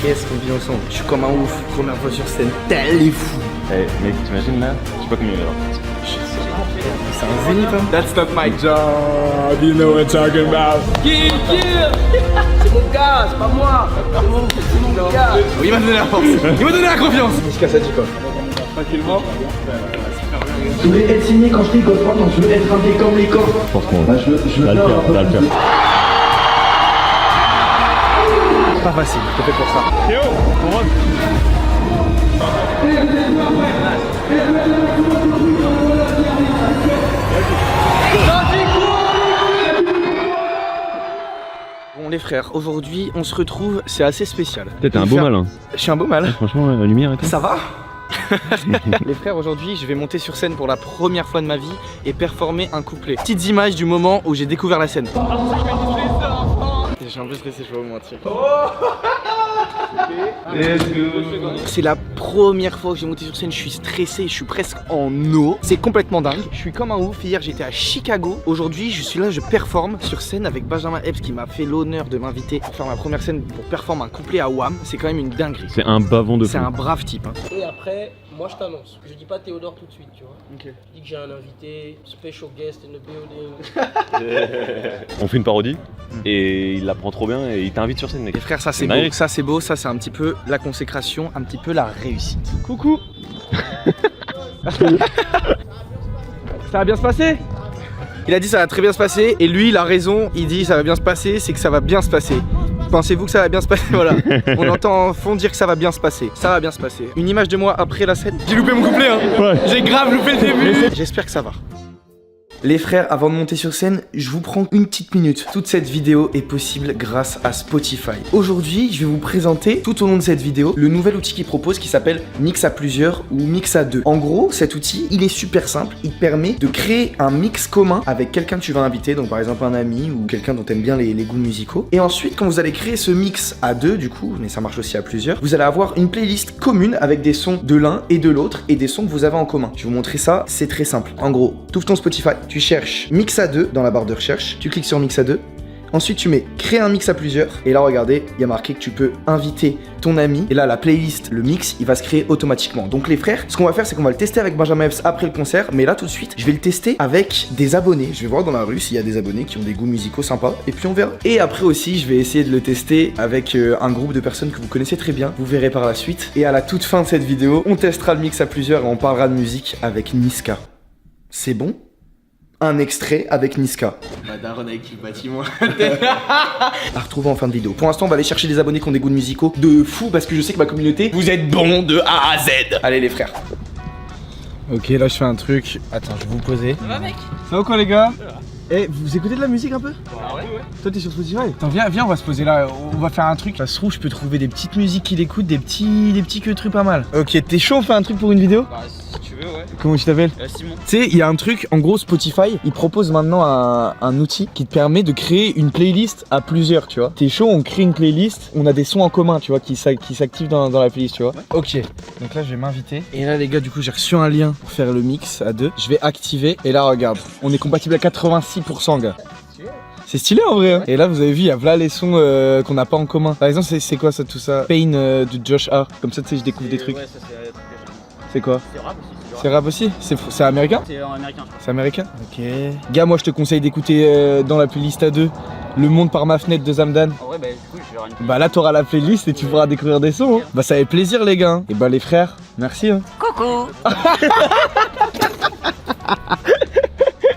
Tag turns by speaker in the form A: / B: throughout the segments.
A: qu'est-ce qu'on vit ensemble. Je suis comme un ouf, première fois sur scène, tel est fou.
B: Eh mec, t'imagines là? Je sais pas combien il y a là.
A: C'est un zénith hein.
C: That's not my job, you know what I'm talking about.
D: C'est mon gars, c'est pas moi. C'est mon gars.
A: Il m'a donné la force, il m'a donné la confiance.
C: Niska, ça dit quoi? Tranquillement.
D: Je voulais être signé quand je rigole pas, je veux être un comme les corps.
B: Franchement,
D: Je veux
B: là le faire, là le faire.
A: Pas facile, c'est fait pour ça.
B: Théo, on rentre.
A: Bon les frères, aujourd'hui on se retrouve, c'est assez spécial.
B: T'es un beau malin.
A: Je suis un beau mal.
B: Franchement, la lumière et tout.
A: Ça va? Les frères, aujourd'hui je vais monter sur scène pour la première fois de ma vie et performer un couplet. Petites images du moment où j'ai découvert la scène. Je suis un peu stressé, je vais vous mentir. C'est la première fois que j'ai monté sur scène, je suis stressé, je suis presque en eau. C'est complètement dingue. Je suis comme un ouf. Hier j'étais à Chicago. Aujourd'hui je suis là, je performe sur scène avec Benjamin Epps qui m'a fait l'honneur de m'inviter pour faire ma première scène pour performer un couplet à Wham. C'est quand même une dinguerie.
B: C'est un bavon de fou.
A: C'est un brave type hein.
D: Et après, moi je t'annonce. Je dis pas Théodore tout de suite, tu vois.
A: Okay.
D: Je dis que j'ai un invité, special guest in the building.
B: On fait une parodie et il la prend trop bien et il t'invite sur scène mec.
A: Les frères, ça c'est beau, ça c'est beau, ça c'est un petit peu la consécration, un petit peu la réussite. Coucou. Ça va bien se passer? Il a dit ça va très bien se passer et lui il a raison, il dit ça va bien se passer, c'est que ça va bien se passer. Pensez-vous que ça va bien se passer? Voilà. On entend en fond dire que ça va bien se passer. Ça va bien se passer. Une image de moi après la scène. J'ai loupé mon couplet hein.
B: Ouais.
A: J'ai grave loupé le début. J'espère que ça va. Les frères, avant de monter sur scène, je vous prends une petite minute. Toute cette vidéo est possible grâce à Spotify. Aujourd'hui, je vais vous présenter tout au long de cette vidéo le nouvel outil qu'ils proposent qui s'appelle Mix à plusieurs ou Mix à deux. En gros, cet outil, il est super simple. Il te permet de créer un mix commun avec quelqu'un que tu vas inviter, donc par exemple un ami ou quelqu'un dont t'aimes bien les goûts musicaux. Et ensuite, quand vous allez créer ce mix à deux, du coup, mais ça marche aussi à plusieurs, vous allez avoir une playlist commune avec des sons de l'un et de l'autre et des sons que vous avez en commun. Je vais vous montrer ça, c'est très simple. En gros, tu ouvres ton Spotify, tu cherches mix à deux dans la barre de recherche, tu cliques sur mix à deux, ensuite tu mets créer un mix à plusieurs, et là regardez, il y a marqué que tu peux inviter ton ami, et là la playlist, le mix, il va se créer automatiquement. Donc les frères, ce qu'on va faire c'est qu'on va le tester avec Benjamin Epps après le concert, mais là tout de suite, je vais le tester avec des abonnés. Je vais voir dans la rue s'il y a des abonnés qui ont des goûts musicaux sympas, et puis on verra. Et après aussi, je vais essayer de le tester avec un groupe de personnes que vous connaissez très bien, vous verrez par la suite. Et à la toute fin de cette vidéo, on testera le mix à plusieurs et on parlera de musique avec Niska. C'est bon? Un extrait avec Niska.
C: Daron avec le bâtiment.
A: À retrouver en fin de vidéo. Pour l'instant, on va aller chercher des abonnés qui ont des goûts de musicaux de fou parce que je sais que ma communauté, vous êtes bons de A à Z. Allez les frères. Ok, là je fais un truc. Attends, je vais vous poser.
D: Ça va mec?
A: Ça va quoi les gars? Eh, vous écoutez de la musique un peu?
D: Ah ouais.
A: Toi t'es sur Spotify? Attends, viens, on va se poser là, on va faire un truc. Ça se trouve, je peux trouver des petites musiques qu'il écoute, des petits trucs pas mal. Ok, t'es chaud, on fait un truc pour une vidéo?
E: Bah si tu veux ouais.
A: Comment tu t'appelles?
E: Simon.
A: Tu sais, il y a un truc, en gros Spotify, il propose maintenant un outil qui te permet de créer une playlist à plusieurs, tu vois. T'es chaud, on crée une playlist, on a des sons en commun, tu vois, qui s'activent dans la playlist, tu vois. Ouais. Ok, donc là je vais m'inviter. Et là les gars, du coup j'ai reçu un lien pour faire le mix à deux. Je vais activer, et là regarde, on est compatible à 86% gars. C'est stylé en vrai hein. Et là vous avez vu, il y a là les sons qu'on n'a pas en commun. Par exemple c'est quoi ça, tout ça? Pain de Josh R. Comme ça tu sais je découvre des trucs.
E: Ouais, ça c'est un truc que j'aime.
A: C'est quoi?
E: C'est rap aussi.
A: C'est rap aussi? C'est américain?
E: C'est américain je crois.
A: C'est américain? Ok. Gars, moi je te conseille d'écouter dans la playlist à deux Le Monde par ma fenêtre de Zamdan.
E: En vrai bah du coup je vais avoir une...
A: Bah là t'auras la playlist et tu pourras découvrir des sons hein. Bah ça fait plaisir les gars. Et bah les frères, merci hein.
E: Coucou.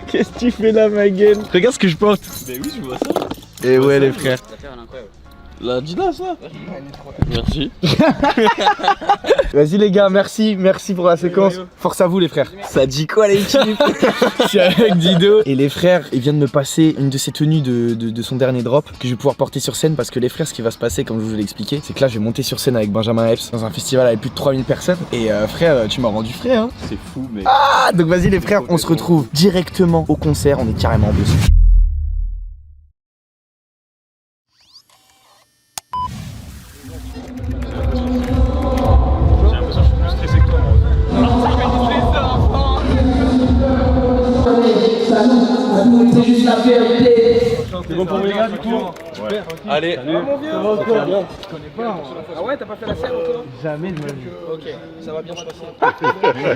A: Qu'est-ce que tu fais là ma gueule? Regarde ce que je porte.
E: Bah oui je vois ça.
A: Et ouais les frères.
E: L'affaire elle est incroyable.
C: La Dina ça. Merci.
A: Vas-y les gars, merci pour la séquence. Force à vous les frères. Ça dit quoi l'équipe? Je suis avec Dido. Et les frères, ils viennent me passer une de ses tenues de son dernier drop que je vais pouvoir porter sur scène parce que les frères, ce qui va se passer comme je vous l'ai expliqué, c'est que là je vais monter sur scène avec Benjamin Epps dans un festival avec plus de 3000 personnes. Et frère, tu m'as rendu frais hein.
B: C'est fou mais...
A: Ah donc vas-y les frères, on se retrouve directement au concert, on est carrément en bus.
D: C'est juste la vérité.
C: C'est bon pour les gars du coup? Allez.
D: Ah mon vieux.
A: Comment
D: ça va bien. Je connais pas. Ah ouais, t'as pas fait la scène encore?
A: Jamais de ma vie.
D: Ok, ça va bien se passer.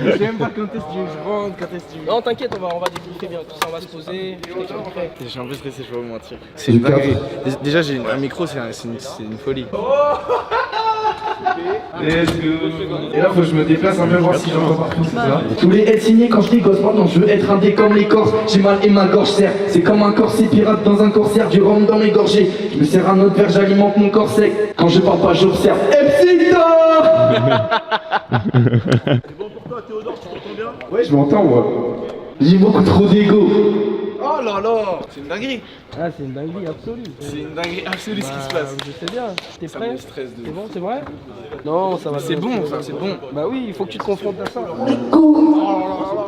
A: Je sais même pas quand est-ce que je rentre, quand est-ce que
D: Non, t'inquiète, on va débriefer bien. Tout ça, on va se poser. Je t'expliquerai.
A: je suis un peu stressé, je vais pas vous mentir. C'est une dinguerie. Déjà, j'ai un micro, c'est une folie. Et là, faut que je me déplace un peu, voir si j'entends partout, c'est ça.
F: Je voulais être signé quand j'étais gosse, maintenant je veux être un dé comme les Corses. J'ai mal et ma gorge serre, c'est comme un corset pirate dans un corsaire. Du rhum dans mes gorgées, je me sers un autre verre, j'alimente mon corps sec. Quand je parle pas, j'observe. MC Thor.
G: C'est bon pour toi, Théodore, tu t'entends bien?
F: Ouais, je m'entends moi. J'ai beaucoup trop d'ego.
A: Oh là là, c'est une dinguerie.
D: Ah, c'est une dinguerie absolue.
A: C'est une dinguerie absolue ce qui se passe.
D: Je sais bien. T'es
A: Ça
D: prêt?
A: me stresse de
D: C'est
A: ouf.
D: bon, c'est vrai? Non, ça va.
A: C'est
D: bien.
A: bon, ça, c'est bon.
D: Bah oui, il faut que tu te confrontes à ça.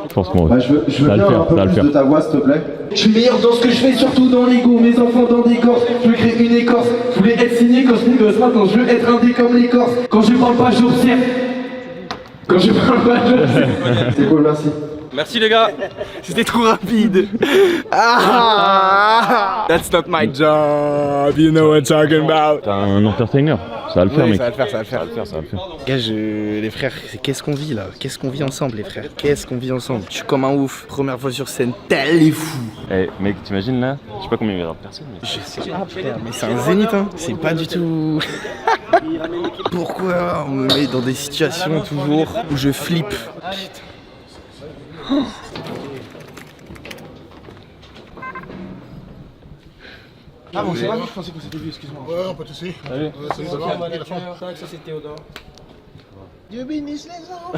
B: Franchement,
F: Bah, je veux
B: Ça va
F: bien
B: le faire,
F: un peu
B: ça va le
F: plus
B: faire.
F: de ta voix, s'il te plaît. Je suis meilleur dans ce que je fais, surtout dans l'ego. Mes enfants dans des corses, je veux créer une écorce. Je voulais être signé quand je suis gosse, maintenant je veux être un dé comme les Corses. Quand je parle pas, j'observe. Quand je parle pas, j'observe. C'est cool, merci.
C: Merci les gars.
A: C'était trop rapide. Ah, that's not my job, you know what I'm talking about.
B: t'es un entertainer. Ça va le faire,
A: Ouais,
B: mec.
A: ça va le faire, ça va le faire.
B: Ça va le faire.
A: Gars, les frères, qu'est-ce qu'on vit là? Qu'est-ce qu'on vit ensemble, les frères? Qu'est-ce qu'on vit ensemble? Je suis comme un ouf. Première fois sur scène, tel est fou.
B: Eh, mec, t'imagines là? Je sais pas combien il y a de personnes, mais.
A: Je sais pas, frère, mais c'est un zénith, hein. C'est pas du tout. Pourquoi on me met dans des situations toujours où je flippe? Ah bon, c'est pas vu, je pensais qu'on s'était vu, excuse-moi.
G: Ouais, pas de soucis.
C: Salut.
D: Bonjour, manager. Ça, c'est Théodore.
G: Dieu bénisse les enfants.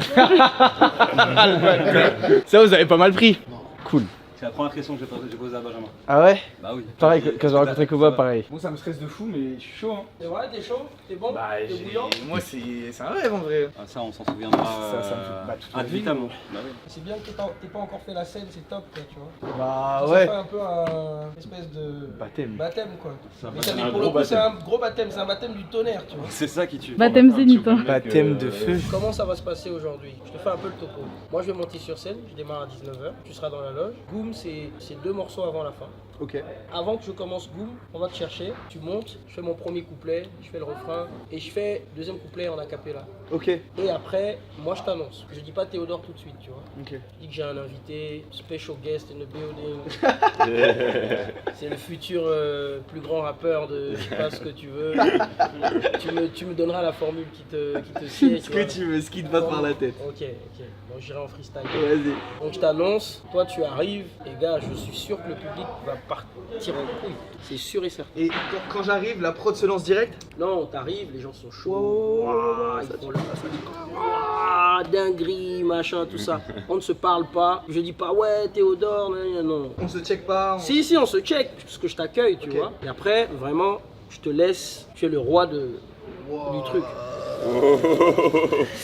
A: Ça, vous avez pas mal pris. Cool.
E: C'est la première question que j'ai posée à Benjamin.
A: Ah ouais?
E: Bah oui.
A: Pareil, quand j'ai rencontré Koba, pareil. Bon, ça me stresse de fou, mais je suis chaud, hein.
D: C'est vrai, t'es chaud? T'es bon? T'es bouillant?
A: Moi, c'est un rêve en vrai.
E: Ah, ça, on s'en souviendra.
A: Ça me fait- bah, toute la
E: ad
A: vie,
E: vitam.
A: moi.
E: Bah oui.
D: C'est bien que t'aies pas encore fait la scène, c'est top, quoi, tu vois.
A: Bah
D: Ça fait un peu un espèce de
A: Baptême.
D: baptême, quoi.
E: Ça
D: Mais
E: va
D: ça,
E: être
D: mais
E: un
D: pour
E: gros
D: le coup, c'est
E: baptême.
D: un gros baptême, c'est un baptême du tonnerre, tu vois.
E: C'est ça qui tue.
H: Baptême zénith, hein.
A: Baptême de feu.
D: Comment ça va se passer aujourd'hui? Je te fais un peu le topo. Moi, je vais monter sur scène, je démarre à 19h, tu seras dans la loge. Goom, c'est 2 morceaux avant la fin.
A: Ok.
D: Avant que je commence Goom, on va te chercher, tu montes, je fais mon premier couplet, je fais le refrain et je fais deuxième couplet en acapella.
A: Ok.
D: Et après, moi je t'annonce. Je dis pas Théodore tout de suite, tu vois.
A: Ok.
D: Je dis que j'ai un invité, special guest in the building. C'est le futur plus grand rappeur de je sais pas ce que tu veux. tu me donneras la formule qui te sied.
A: Ce que tu veux, ce qui te passe par la tête.
D: Ok. Donc j'irai en freestyle.
A: Vas-y.
D: Donc je t'annonce, toi tu arrives, et gars, je suis sûr que le public va partir en couille. C'est sûr et certain.
A: Et quand j'arrive, la prod se lance direct?
D: Non, t'arrives, les gens sont chauds. Ouah, ils font ouah, dinguerie, machin, tout ça. On ne se parle pas. Je dis pas ouais, Théodore, non.
A: On se check pas.
D: Si, on se check, parce que je t'accueille, tu vois. Et après, vraiment, je te laisse, tu es le roi du truc.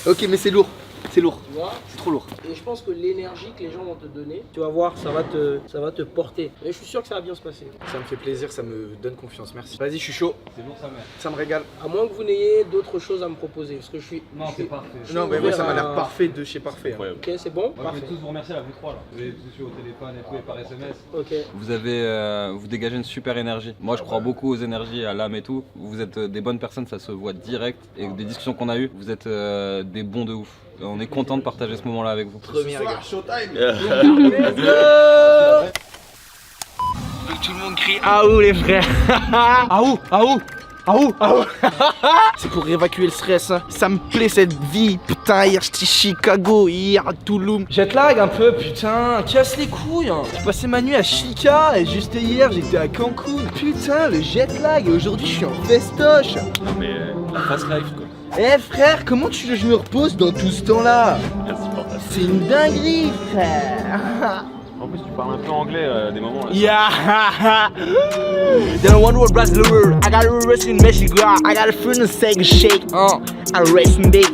A: Ok, mais c'est lourd. C'est lourd.
D: Tu vois.
A: C'est trop lourd.
D: Et je pense que l'énergie que les gens vont te donner, tu vas voir, ça va te porter. Et je suis sûr que ça va bien se passer.
A: Ça me fait plaisir, ça me donne confiance. Merci. Vas-y, je suis chaud.
E: C'est lourd, sa mère.
A: Ça me régale.
D: À moins que vous n'ayez d'autres choses à me proposer, parce que je suis.
E: Non, c'est parfait.
D: je suis
A: Non, mais moi, ça m'a
D: ouvert
A: l'air
D: à-
A: parfait de chez parfait. hein.
B: Incroyable.
D: Ok, c'est bon?
E: Moi, je
D: Parfait.
E: vais tous vous remercier là, vous trois là. Vous avez tous eu au téléphone et tout et par SMS.
D: Ok.
I: Vous dégagez une super énergie. Moi, je crois beaucoup aux énergies, à l'âme et tout. Vous êtes des bonnes personnes, ça se voit direct. Et des discussions qu'on a eues, vous êtes des bons de ouf. On est content de partager ce moment-là avec vous.
A: Première gars.
G: Showtime.
A: Tout le monde crie Aou les frères. Aou, Aou. Aou, Aou. C'est pour évacuer le stress, hein. Ça me plaît cette vie. Putain, hier j'étais Chicago, hier à Toulouse. Jet lag un peu, putain, casse les couilles, hein. J'ai passé ma nuit à Chica et juste hier j'étais à Cancun. Putain, le jet lag, et aujourd'hui je suis en festoche.
B: Non, mais la fast life, quoi.
A: Eh frère, comment tu veux que je me repose dans tout ce temps-là?
B: Insupportable.
A: C'est une dinguerie, frère.
B: En plus, tu parles un peu anglais à des moments là.
A: Yeah. Then one word blast the world. I got a wrestling Mexico. I got a friend to say shake. I'm racing big.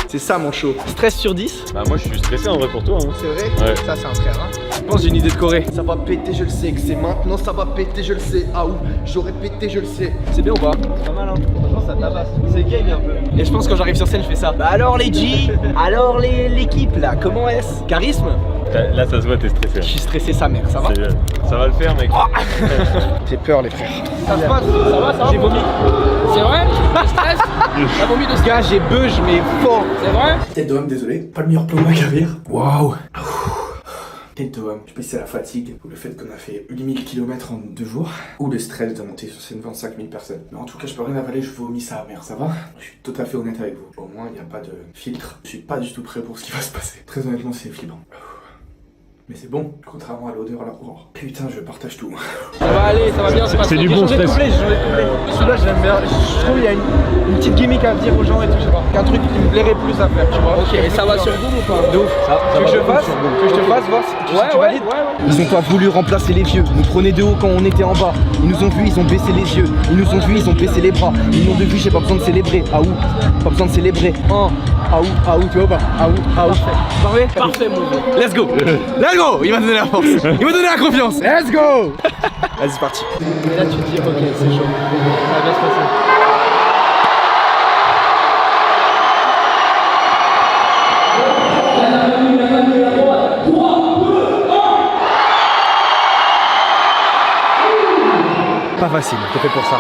A: C'est ça mon show. Stress sur 10.
B: Bah, moi, je suis stressé en vrai pour toi. Hein.
A: C'est vrai?
B: Ouais.
A: Ça c'est un frère, hein. Je pense que j'ai une idée de Corée. Ça va péter, je le sais. Que c'est maintenant, ça va péter, je le sais. Ah ou j'aurais pété, je le sais. C'est bien ou pas?
C: Pas mal, hein. Franchement, ça tabasse. C'est game un peu.
A: Et je pense que quand j'arrive sur scène, je fais ça. Bah alors les G, alors l'équipe là, comment est-ce? Charisme?
B: Là, ça se voit, t'es stressé.
A: Je suis stressé sa mère, ça va?
B: Ça va le faire, mec.
A: J'ai peur les frères.
D: Ça se passe? Ça va, ça va?
A: J'ai vomi.
D: C'est vrai? Tu stress? T'as vomi de
A: Gars, j'ai beuge mais fort.
D: C'est vrai?
A: Tête de homme, désolé. Pas le meilleur plan de ma carrière. Waouh. Tête de homme. Je sais pas si c'est la fatigue ou le fait qu'on a fait 8000 km en 2 jours ou le stress de monter sur scène devant 5000 personnes. Mais en tout cas, je peux rien avaler, je vomis ça mère, ça va? Je suis tout à fait honnête avec vous. Au moins, il n'y a pas de filtre. Je suis pas du tout prêt pour ce qui va se passer. Très honnêtement, c'est flippant. Mais c'est bon, contrairement à l'odeur là. Oh, putain, je partage tout.
D: Ça va aller, ça va bien se passer.
C: C'est du bon stress. Celui-là, j'aime bien. Je trouve qu'il y a une petite gimmick à dire aux gens et tout, je sais pas. Un truc qui me plairait plus à faire, tu vois.
D: Ok, et ça va sur Google ou pas?
C: De ouf. Tu veux que je fasse? Que je te fasse voir si tu valides?
F: Ils ont pas voulu remplacer les vieux, nous prenaient de haut quand on était en bas. Ils nous ont vus, ils ont baissé les yeux. Ils nous ont vus, ils ont baissé les bras. Ils n'ont de vue, j'ai pas besoin de célébrer. Ah ouh, pas besoin de célébrer. Ah ouh, tu vois pas? Ah ouh. Parfait?
D: Parfait, mon gars.
F: Let's go! Let's go! Il m'a donné la force. Il m'a donné la confiance. Let's go! Vas-y, c'est parti.
D: Et là, tu te dis, ok, c'est chaud. Ça va bien se passer.
F: Pas facile, t'es fait pour ça.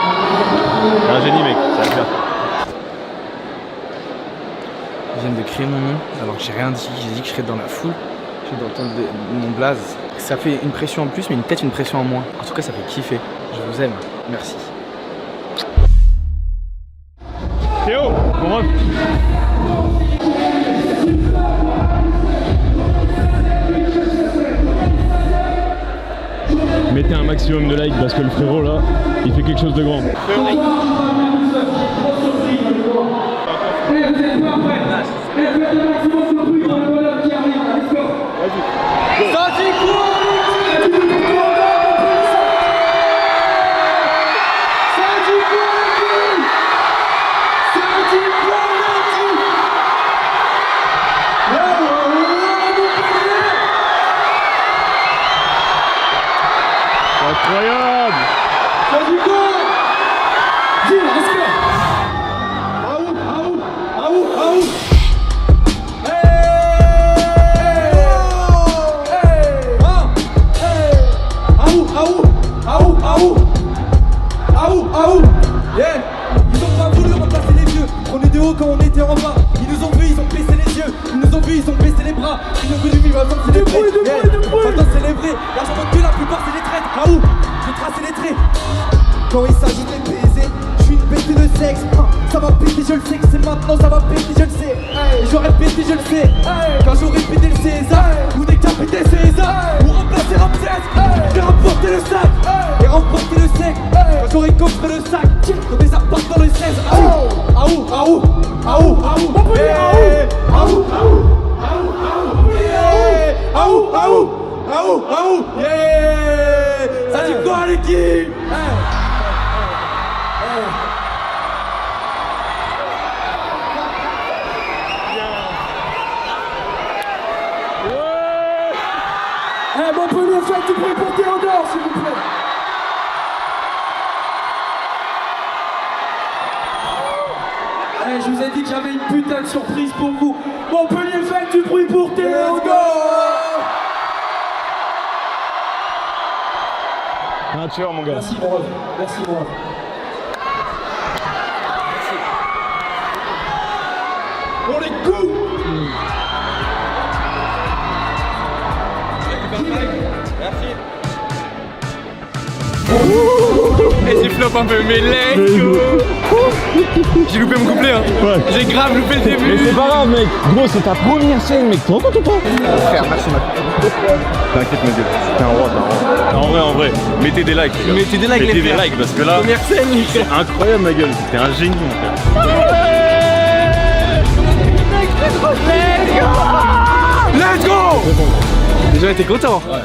B: T'es un génie, mec. Ça va le faire.
A: Je viens de crier mon nom alors que j'ai rien dit. J'ai dit que je serais dans la foule. Je viens d'entendre mon blaze. Ça fait une pression en plus, mais peut-être une pression en moins. En tout cas, ça fait kiffer. Je vous aime. Merci.
B: Théo, on rentre. Mettez un maximum de likes parce que le frérot là, il fait quelque chose de grand. Incroyable!
F: Ils ont pas voulu remplacer les vieux. Prenez de haut quand on était en bas. Ils nous ont vus, ils ont baissé les yeux. Ils nous ont vus, ils ont baissé les bras. Ils ont voulu vivre avant de célébrer. Maintenant célébrer. Là je crois que la plupart c'est les traîtres. Ah où? Je vais tracer les traits. Quand il s'agit de les baiser, je suis une bête de sexe. Ça va péter, je le sais que c'est maintenant, ça va péter, je le sais. Et j'aurais pété, je le sais. Quand j'aurais pété le César, ou décapité César, ou remplacer Ramsès, et remporter le sac, et remporter le sec. Quand j'aurais coffré le sac, quand des apports dans le 16. Ah où? Ah où? Ah où? Ah où? Ah où? Ah où? Ah où? Ah où? Ah où? Ah où? Yeah! Ça dit quoi l'équipe? Montpellier, faites du bruit pour Théodore, s'il vous plaît. Je vous ai dit que j'avais une putain de surprise pour vous. Montpellier, faites du bruit pour Théodore.
B: Un tueur, mon gars.
F: Merci mon ref. Merci mon ref. On les coupe.
A: Et j'ai flop un peu, mais let's go. J'ai loupé mon couplet, hein.
B: Ouais.
A: J'ai grave loupé le début.
B: Mais c'est pas grave, mec. Gros, c'est ta première scène, mec. Tu te rends compte ou pas?
A: Frère, merci mec.
B: T'inquiète, ma gueule. T'es un roi, t'es un roi. En vrai, mettez des likes, les gars.
A: Mettez des likes,
B: Mettez
A: les
B: des
A: frères.
B: likes parce que là,
A: Première scène, les
B: c'est
A: frères.
B: incroyable, ma gueule. T'es un génie, mon frère.
A: Let's go. Déjà, t'es content? Ouais.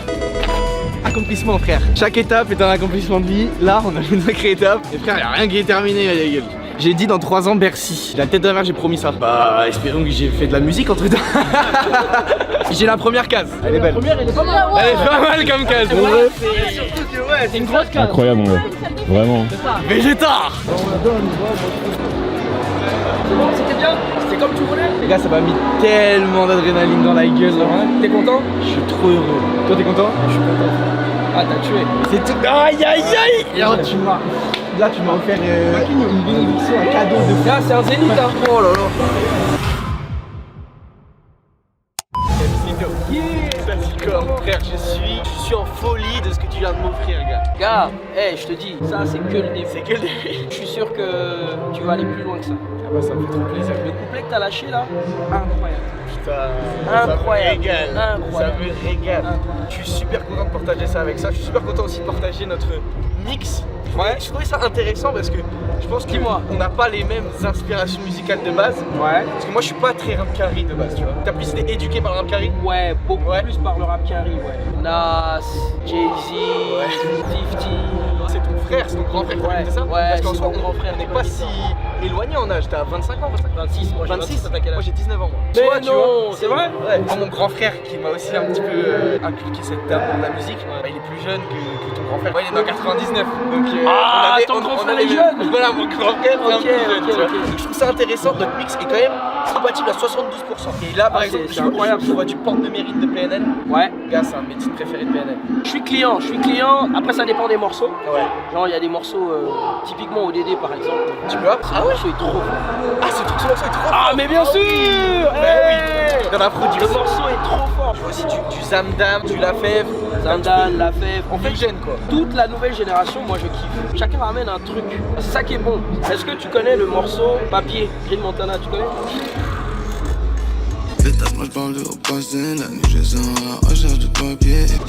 A: Accomplissement, frère. Chaque étape est un accomplissement de vie. Là, on a une sacrée étape. Et frère, y'a rien qui est terminé, la gueule. J'ai dit dans 3 ans Bercy. La tête de la mer, j'ai promis ça. Bah, espérons que j'ai fait de la musique entre temps. J'ai la première case. Elle est belle.
D: La première, elle est pas mal.
A: Elle est pas mal comme case.
D: Ouais, c'est une grosse case.
B: Incroyable, mon gars. Vraiment.
A: Végétar.
D: C'est bon, c'était bien. bien, c'était comme tu voulais.
C: Les gars, ça m'a mis tellement d'adrénaline dans la gueule.
D: T'es content?
C: Je suis trop heureux. Toi, t'es content?
D: Je suis content. Ah, t'as tué.
C: C'est tout. Aïe aïe aïe! Là, tu m'as offert une bénédiction, un cadeau de fou.
D: Là, c'est un zénith, hein. Oh là là.
A: Frère, je suis en folie de ce que tu viens de m'offrir, gars.
D: Gars, hey, je te dis, ça c'est que le début.
A: C'est que le début.
D: Je suis sûr que tu vas aller plus loin que ça.
A: Ah bah ça me fait trop plaisir.
D: Le couplet que t'as lâché là, incroyable.
A: Putain,
D: Incroyable.
A: ça me régale.
D: Incroyable.
A: Ça me régale. Je suis super content de partager ça avec ça. Je suis super content aussi de partager notre mix.
D: Ouais.
A: Je trouvais ça intéressant parce que je pense qu'on n'a pas les mêmes inspirations musicales de base.
D: Ouais.
A: Parce que moi je suis pas très rap carry de base, tu vois. T'as plus été éduqué par le rap carry?
D: Ouais, beaucoup plus par le rap carry, ouais. Nas, Jay-Z, 50.
A: C'est ton frère, c'est ton grand frère,
D: Ouais,
A: c'est ça?
D: ouais,
A: Parce qu'en
D: c'est
A: soi,
D: mon grand frère
A: on n'est
D: qui
A: pas
D: m'a dit
A: si
D: ça.
A: éloigné en âge. T'as 25 ans,
D: 26, moi j'ai 26, t'as quel âge?
A: Moi j'ai 19 ans. Moi.
D: Mais
A: Toi, tu
D: non,
A: vois,
D: c'est vrai?
A: Ouais. Moi, mon grand frère qui m'a aussi un petit peu inculqué cette table dans la musique, bah, il est plus jeune que ton grand frère. Ouais, il est dans 99. Donc,
D: ton grand frère est jeune?
A: Voilà, mon grand frère est un peu jeune.
D: Ok,
A: tu vois.
D: ok.
A: Donc je trouve ça intéressant. Notre mix est quand même compatible à 72%. Et là, par exemple,
D: c'est incroyable.
A: je vois du Porte de Mérite de PNL.
D: Ouais.
A: Gars, c'est un de mes titres préférés de PNL.
D: Je suis client. Après, ça dépend des morceaux.
A: Ouais.
D: Genre, il y a des morceaux, typiquement ODD par exemple.
A: Tu peux apprendre?
D: Ah ouais, je suis trop fort.
A: Ah, ce morceau est trop
D: Ah,
A: fort.
D: mais bien sûr!
A: oui. Dans la production.
D: Le morceau est trop fort.
A: Je vois aussi du Zamdam, du Lafèvre.
D: Zandal, Lafèvre.
A: On fait le gène quoi.
D: Toute la nouvelle génération, moi je kiffe. Chacun ramène un truc. C'est ça qui est bon. Est-ce que tu connais le morceau Papier, Green Montana, tu connais?
A: C'est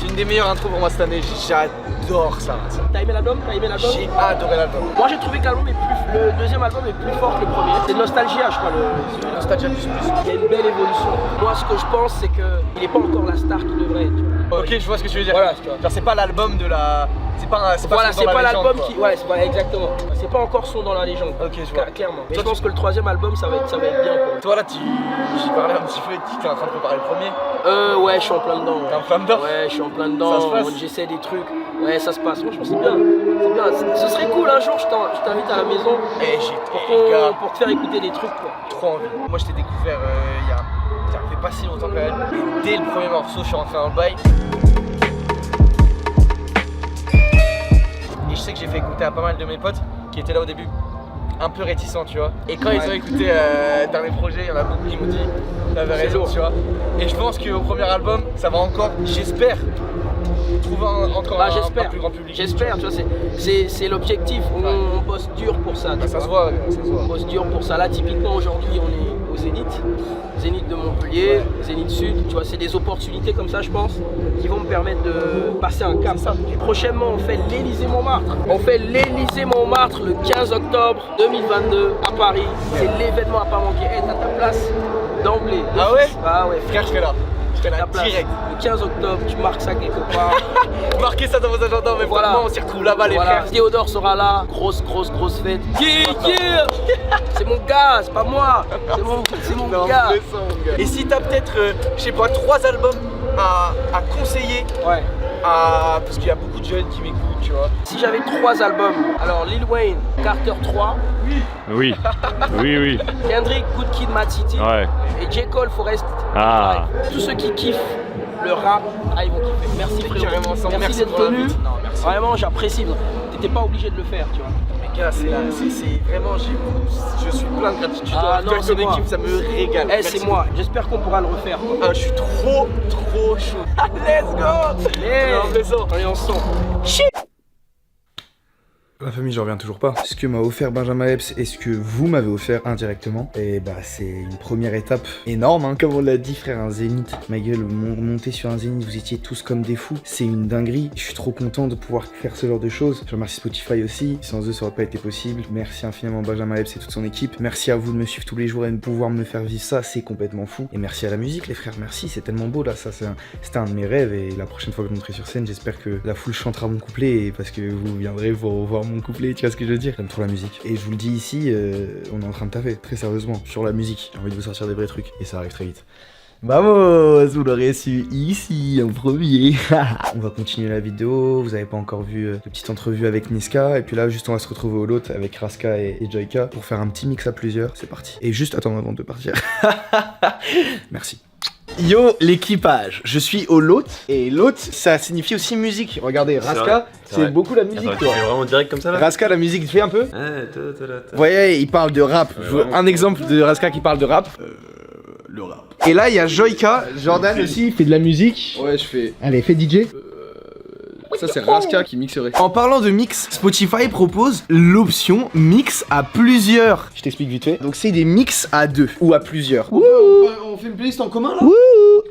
A: une des meilleures intros pour moi cette année, j'adore ça.
D: T'as aimé l'album?
A: J'ai adoré l'album.
D: Moi j'ai trouvé que le deuxième album est plus fort que le premier. C'est Nostalgia, je crois.
A: Nostalgia plus.
D: Il y a une belle évolution. Moi ce que je pense c'est qu'il n'est pas encore la star qu'il devrait être.
A: Ok, je vois ce que tu veux dire.
D: Voilà, tu vois.
A: Genre c'est pas l'album de la...
D: Voilà, c'est pas l'album qui...
A: Ouais.
D: Ouais, c'est pas exactement. C'est pas encore son dans la légende.
A: Ok, je vois.
D: Clairement. Mais je pense que le troisième album ça va être bien pour lui.
A: Toi là, j'ai parlé un petit peu, tu es en train de préparer le premier.
D: Ouais, je suis en plein dedans.
A: T'es en plein dedans?
D: Ouais, je suis en plein dedans.
A: Ça se passe?
D: J'essaie des trucs. Ouais, ça se passe. Franchement, c'est bien. C'est bien. Ce serait cool un jour, je t'invite à la maison pour te faire écouter des trucs. Quoi.
A: Trop envie. Moi, je t'ai découvert ça fait pas si longtemps quand même. Et dès le premier morceau, je suis rentré dans le bail. Et je sais que j'ai fait écouter à pas mal de mes potes qui étaient là au début, un peu réticents, tu vois. Et quand ils ont écouté dernier projet, il y en a beaucoup qui m'ont dit t'avais raison, tu vois. Et je pense qu'au premier album, ça va encore, j'espère, trouver encore un plus grand public.
D: J'espère, tu vois, c'est l'objectif. On bosse dur pour ça.
A: Bah, ça se voit, ça se voit.
D: On bosse dur pour ça. Là, typiquement, aujourd'hui, on est au Zénith. Zénith de Montpellier, Zénith Sud, tu vois, c'est des opportunités comme ça, je pense, qui vont me permettre de passer un cap. Et prochainement, on fait l'Élysée-Montmartre. On fait l'Élysée-Montmartre le 15 octobre 2022 à Paris. C'est l'événement à pas manquer. Hey, t'as ta place d'emblée.
A: Ah ouais?
D: Ah ouais,
A: Frère, je serai là. Je serai là direct.
D: Le 15 octobre, tu marques ça quelque part.
A: Marquez ça dans vos agendas, mais
D: voilà.
A: vraiment, on s'y retrouve là-bas, les frères.
D: Théodore sera là, grosse fête. Yeah. C'est mon gars, c'est pas moi. C'est mon gars.
A: Et si t'as peut-être, je sais pas, 3 albums à conseiller,
D: ouais.
A: Parce qu'il y a beaucoup de jeunes qui m'écoutent, tu vois.
D: Si j'avais 3 albums, alors Lil Wayne, Carter 3.
B: Oui.
D: Kendrick, Good Kid, Mad City.
B: Ouais.
D: Et J. Cole, Forest.
B: Ah.
D: Tous ceux qui kiffent le rap, ils vont kiffer. Merci frérot. Merci d'être venu. Vraiment, j'apprécie. T'étais pas obligé de le faire, tu vois.
A: Mais gars, c'est vraiment, je suis plein de gratitude.
D: Non, c'est moi.
A: Équipe, ça me régale.
D: C'est moi. J'espère qu'on pourra le refaire.
A: Je suis trop chaud. Let's go.
D: Allez, on se sent.
A: La famille, j'en reviens toujours pas. Ce que m'a offert Benjamin Epps et ce que vous m'avez offert indirectement, et bah c'est une première étape énorme, hein, comme on l'a dit frère, un zénith. Ma gueule, monter sur un zénith, vous étiez tous comme des fous. C'est une dinguerie. Je suis trop content de pouvoir faire ce genre de choses. Je remercie Spotify aussi. Sans eux, ça aurait pas été possible. Merci infiniment Benjamin Epps et toute son équipe. Merci à vous de me suivre tous les jours et de pouvoir me faire vivre ça. C'est complètement fou. Et merci à la musique, les frères. Merci. C'est tellement beau là. Ça, c'était un de mes rêves. Et la prochaine fois que je monterai sur scène, j'espère que la foule chantera mon couplet et parce que vous viendrez pour voir mon couplet, tu vois ce que je veux dire. J'aime trop la musique. Et je vous le dis ici, on est en train de taffer, très sérieusement, sur la musique. J'ai envie de vous sortir des vrais trucs. Et ça arrive très vite. Vamos, vous l'aurez su ici en premier. On va continuer la vidéo, vous avez pas encore vu la petite entrevue avec Niska. Et puis là, juste on va se retrouver au lot avec Raska et Joyka pour faire un petit mix à plusieurs. C'est parti. Et juste, attends avant de partir. Merci. Yo l'équipage, je suis au lot et lot ça signifie aussi musique. Regardez, Raska, c'est beaucoup la musique.
B: Attends, tu fais vraiment direct comme ça là?
A: Raska, la musique, fais un peu. Vous voyez, il parle de rap. Je veux un exemple de Raska qui parle de rap. Le rap. Et là, il y a Joyka, Jordan aussi, il fait de la musique.
C: Ouais, je fais.
A: Allez, fais DJ.
C: Ça, c'est Raska qui mixerait.
A: En parlant de mix, Spotify propose l'option mix à plusieurs. Je t'explique vite fait. Donc c'est des mix à deux ou à plusieurs.
C: On fait une playlist en commun là?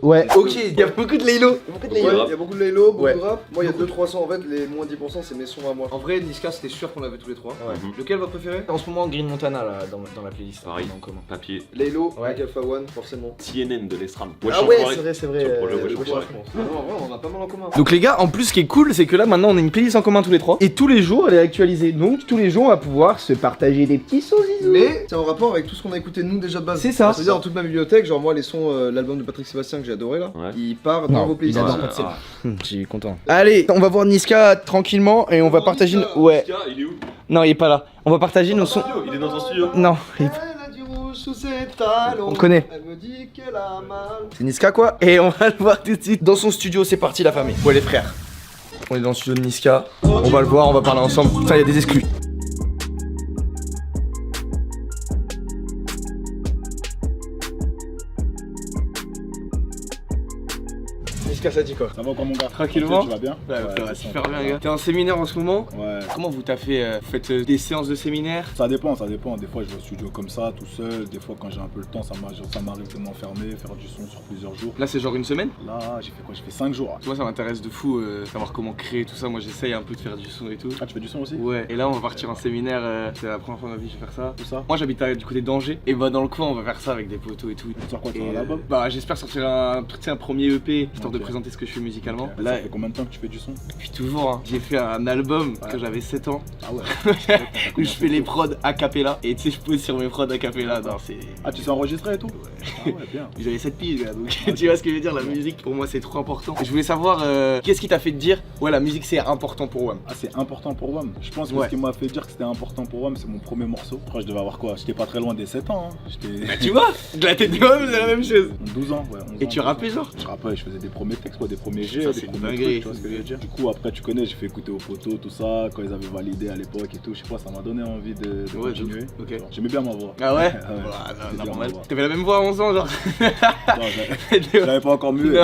A: Ouais. Ok, il y a beaucoup de Laylo.
C: Il y a beaucoup de Laylo, beaucoup
A: Ouais.
C: de rap. Moi, il y a 200-300 en fait, les moins 10% c'est mes sons à moi. En vrai, Niska, c'était sûr qu'on l'avait tous les trois.
A: Ouais.
C: Lequel votre préféré?
D: En ce moment, Green Montana là, dans la playlist.
B: Pareil,
D: En commun.
B: papier.
C: Laylo,
A: Ouais.
C: avec Alpha One, forcément.
B: CNN de l'Estram.
A: Ah ouais, c'est vrai.
B: Sur le projet,
C: Ouais,
B: je
C: je
B: crois.
C: pense. Non, en vrai, on a pas mal en commun.
A: Donc les gars, en plus ce qui est cool, c'est que là maintenant on a une playlist en commun tous les trois. Et tous les jours elle est actualisée. Donc tous les jours on va pouvoir se partager des petits sons zizou.
C: Mais c'est en rapport avec tout ce qu'on a écouté nous déjà de base.
A: C'est ça.
C: C'est-à-dire dans toute ma bibliothèque, genre moi les sons, l'album de Patrick Sébastien que j'ai adoré là,
B: Ouais.
C: il part dans vos playlists.
A: Je suis content. Allez, on va voir Niska tranquillement et on va partager. Ouais.
B: Il est où?
A: Non, il est pas là. On va partager nos sons.
B: Il est dans ton studio.
A: Non, il est-
C: Elle a du rouge sous ses talons.
A: On connaît.
C: Elle me dit qu'elle a mal.
A: c'est Niska quoi. Et on va le voir tout de suite dans son studio. C'est parti la famille. Ouais les frères. On est dans le studio de Niska. On va le voir, on va parler ensemble. Putain, il y a des exclus. Niska, ça dit quoi?
G: Ça va quoi mon gars?
A: Tranquillement.
G: Tu vas bien?
A: Ouais, ça va super bien les gars. T'es en séminaire en ce moment?
G: Ouais.
A: Comment vous taffez? Vous faites des séances de séminaire?
G: Ça dépend, ça dépend. Des fois je vais au studio comme ça, tout seul. Des fois quand j'ai un peu le temps, ça m'arrive de m'enfermer, faire du son sur plusieurs jours.
A: Là c'est genre une semaine?
G: Là j'ai fait quoi? J'ai fait 5 jours.
A: Moi ça m'intéresse de fou, savoir comment créer tout ça. Moi j'essaye un peu de faire du son et tout.
G: Ah tu fais du son aussi?
A: Ouais, et là on va partir en séminaire, c'est la première fois de ma vie que je vais faire ça.
G: Tout ça?
A: Moi j'habite du côté d'Angers, et bah dans le coin on va faire ça avec des potos et tout.
G: Tu sors quoi? Tu
A: Et,
G: sors un album?
A: bah j'espère sortir un premier EP, histoire de
G: Ok.
A: présenter ce que je fais musicalement.
G: Ok.
A: Là,
G: Ça fait combien de temps que tu fais du son?
A: depuis toujours, hein. J'ai fait un album quand j'avais 7 ans,
G: Ah ouais.
A: où je fais les prods a cappella, et tu sais je pose sur mes prods a cappella, non c'est...
G: Ah tu sais enregistrer et tout? Ah ouais bien.
A: J'avais 7 piges là, donc tu vois ce que je veux dire, la musique pour moi c'est trop important. Je voulais savoir, qu'est-ce qui t'a fait te dire, ouais la musique c'est important pour WAM?
G: Ah c'est important pour WAM. Je pense que
A: Ouais.
G: ce qui m'a fait dire que c'était important pour WAM, c'est mon premier morceau. Je crois que je devais avoir quoi? J'étais pas très loin des 7 ans. Hein. J'étais
A: Tu vois, de la tête de WAM c'est la même chose.
G: 12 ans, ouais. 11
A: Et
G: ans,
A: tu
G: 12
A: rappais
G: ans.
A: genre?
G: Je rappais, je faisais des premiers textes, quoi, des premiers jets,
A: Ça,
G: des
A: c'est une
G: premiers
A: dinguerie,
G: trucs, tu vois ce que je veux dire.
A: c'est
G: Du coup après tu connais, j'ai fait écouter aux potos, tout ça, quand ils avaient validé à l'époque et tout, je sais pas, ça m'a donné envie de
A: Ouais,
G: continuer.
A: ok.
G: Genre, j'aimais bien ma voix.
A: Ah ouais?
G: J'aimais bien
A: Normal.
G: ma voix.
A: T'avais la même voix à 11 ans genre?
G: Non, j'avais pas encore mué.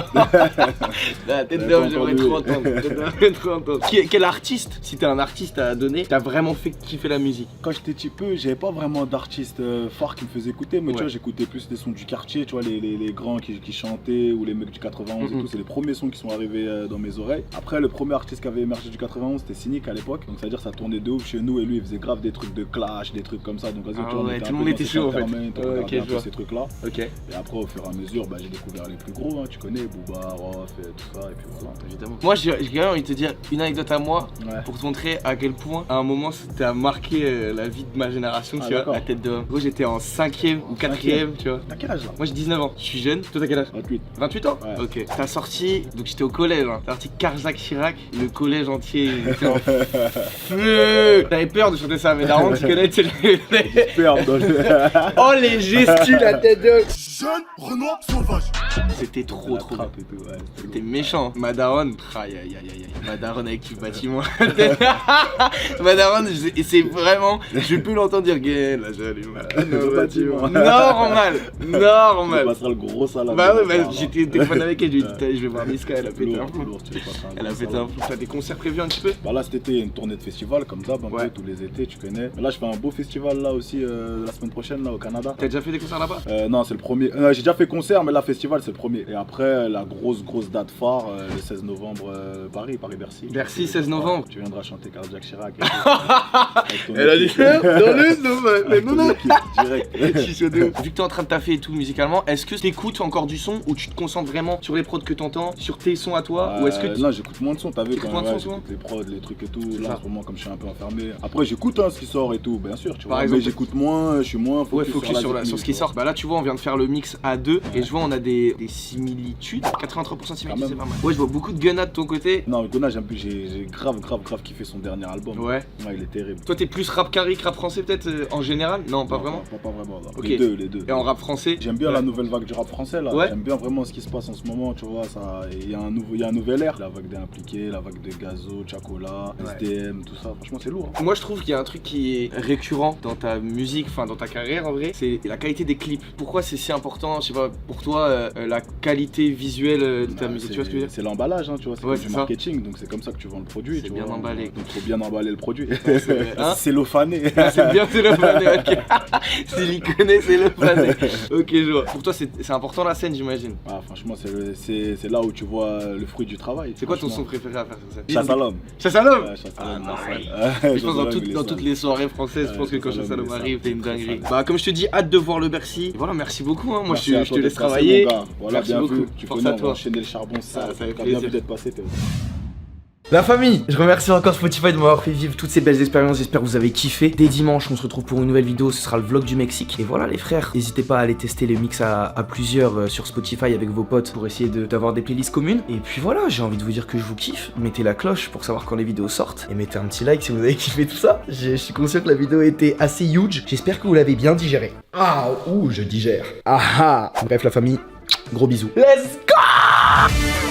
A: La tête
G: J'avais
A: d'homme,
G: pas
A: j'aimerais
G: entendu.
A: trop entendre. J'aimerais trop entendre. Quel artiste, si t'es un artiste à donner, t'as vraiment fait kiffer la musique?
G: Quand j'étais petit peu, j'avais pas vraiment d'artiste phare qui me faisait écouter, mais
A: Ouais.
G: tu vois, j'écoutais plus des sons du quartier, tu vois, les grands qui chantaient ou les mecs du 91 et tout, c'est les premiers sons qui sont arrivés dans mes oreilles. Après, le premier artiste qui avait émergé du 91, c'était Cynic à l'époque, donc ça veut dire ça tournait de ouf chez nous et lui il faisait grave des trucs de clash, des trucs comme ça, donc vas-y,
A: Ah
G: tu vois, on
A: ouais,
G: était
A: tout
G: un
A: le
G: peu
A: monde
G: dans
A: était
G: cet
A: chaud, en fait.
G: entertainment, on
A: Ouais,
G: regardait
A: ok,
G: un
A: je
G: peu
A: vois.
G: ces trucs là.
A: Ok,
G: Et après, au fur et à mesure, j'ai découvert les plus gros, hein, tu connais, Booba, Rof, et tout ça, et puis voilà.
A: évidemment. Moi j'ai quand même envie de te dire une anecdote à moi
G: Ouais.
A: pour te montrer à quel point à un moment c'était à marquer la vie de ma génération,
G: Ah,
A: tu vois,
G: d'accord.
A: la tête de homme. Gros j'étais en 5ème ou 4ème, tu vois.
G: T'as quel âge là?
A: Moi j'ai 19 ans, je suis jeune, toi t'as quel âge?
G: 28.
A: 28 ans?
G: Ouais.
A: Ok. T'as sorti, donc j'étais au collège, hein. T'as sorti Carjac Chirac, le collège entier était en feu. T'avais peur de chanter ça, mais darons, tu connais, tu sais,
G: Superbe dans le...
A: oh les gestus, la tête de...
G: Jeune Renoir sauvage.
A: C'était trop
G: La
A: trop bien.
G: trappe et tout, ouais,
A: T'es méchant. Madaron, aïe aïe aïe aïe. Madaron avec du bâtiment. Madaron, c'est vraiment. Je peux l'entendre dire gay, là j'allume.
G: Le bâtiment.
A: Normal,
G: Tu
A: normal.
G: passeras le gros salade.
A: Bah ouais, bah, j'étais téléphone avec elle, je lui ai dit je vais voir Niska, elle a pété un
G: Lourd,
A: plomb.
G: lourd, tu veux passer un
A: Elle a
G: gros
A: pété
G: salade.
A: un plomb. T'as des concerts prévus un petit peu?
G: Bah là cet été il y a une tournée de festival comme d'hab, un
A: Ouais.
G: peu tous les étés tu connais. Là je fais un beau festival là aussi la semaine prochaine là au Canada.
A: T'as déjà fait des concerts là-bas?
G: Non c'est le premier. J'ai déjà fait concert mais là festival c'est le premier. Et après la grosse date phare le 16 novembre Paris-Bercy.
A: Bercy, 16 novembre.
G: Tu viendras chanter Carjac Chirac. Et tout. Avec ton
A: Elle a dit
G: équipe.
A: dans le
G: Avec ton équipe, direct.
A: Vu que t'es en train de taffer et tout musicalement, est-ce que t'écoutes encore du son ou tu te concentres vraiment sur les prods que t'entends, sur tes sons à toi, ou est-ce que
G: Là j'écoute moins de son, t'as vu
A: T'écoutes
G: quand
A: moins de
G: ouais,
A: son,
G: j'écoute les prods, les trucs et tout.
A: C'est
G: Là
A: ça.
G: en ce moment comme je suis un peu enfermé. Après j'écoute ce qui sort et tout, bien sûr tu
A: Par
G: vois.
A: exemple,
G: mais j'écoute moins, je suis moins
A: ouais,
G: focus
A: focus sur
G: la
A: ce qui
G: rythmique,
A: sort. Bah là tu vois on vient de faire le mix à deux et je vois on a des des similitudes. 83% de similitudes,
G: même.
A: c'est pas mal. Ouais, je vois beaucoup de Gunna de ton côté.
G: Non, Gunna, j'ai grave kiffé son dernier album.
A: Ouais.
G: Ouais, il est terrible.
A: Toi, t'es plus rap carré que rap français, peut-être en général? Non, pas vraiment.
G: Pas vraiment. Non.
A: Ok.
G: Les deux.
A: Et en rap français?
G: J'aime bien la nouvelle vague du rap français là.
A: Ouais.
G: J'aime bien vraiment ce qui se passe en ce moment, tu vois. Il y a un nouvel air. La vague des impliqués, la vague de Gazo, Chacola, SDM, tout ça. Franchement, c'est lourd. Hein.
A: Moi, je trouve qu'il y a un truc qui est récurrent dans ta musique, enfin dans ta carrière en vrai, c'est la qualité des clips. Pourquoi c'est si important, je sais pas, pour toi, la qualité visuelle de ta musique? Tu vois ce que je veux dire?
G: C'est l'emballage, hein, tu vois. C'est
A: Ouais,
G: du
A: c'est ça.
G: marketing, donc c'est comme ça que tu vends le produit.
A: C'est
G: tu
A: bien
G: vois.
A: emballé.
G: Donc faut bien emballer le produit.
A: Hein?
G: C'est l'ophané.
A: C'est bien, c'est le fané, ok. S'il y connaît, c'est le fané. Ok, je vois. Pour toi, c'est important la scène, j'imagine.
G: Ah, franchement, c'est là où tu vois le fruit du travail.
A: C'est quoi ton son préféré à faire sur scène?
G: Chasse à l'homme.
A: Chasse à l'homme.
G: Ouais, Chasse à l'homme.
A: Je pense dans toutes les soirées françaises, je pense que quand Chasse à l'homme arrive, c'est une dinguerie. Bah, comme je te dis, hâte de voir le Bercy. Et voilà, merci beaucoup. Hein. Moi, je te laisse travailler.
G: Voilà,
A: Merci
G: bien
A: beaucoup.
G: vu. Tu
A: Force
G: connais,
A: à
G: on va
A: toi.
G: enchaîner le charbon. Ça
A: fait
G: bien
A: plaisir.
G: vu d'être passé.
A: La famille, je remercie encore Spotify de m'avoir fait vivre toutes ces belles expériences, j'espère que vous avez kiffé. Dès dimanche, on se retrouve pour une nouvelle vidéo, ce sera le vlog du Mexique. Et voilà les frères, n'hésitez pas à aller tester les mix à plusieurs sur Spotify avec vos potes pour essayer d'avoir des playlists communes. Et puis voilà, j'ai envie de vous dire que je vous kiffe, mettez la cloche pour savoir quand les vidéos sortent. Et mettez un petit like si vous avez kiffé tout ça. Je suis conscient que la vidéo était assez huge, j'espère que vous l'avez bien digéré. Ah, ouh, je digère. Ah ah. Bref la famille, gros bisous. Let's go!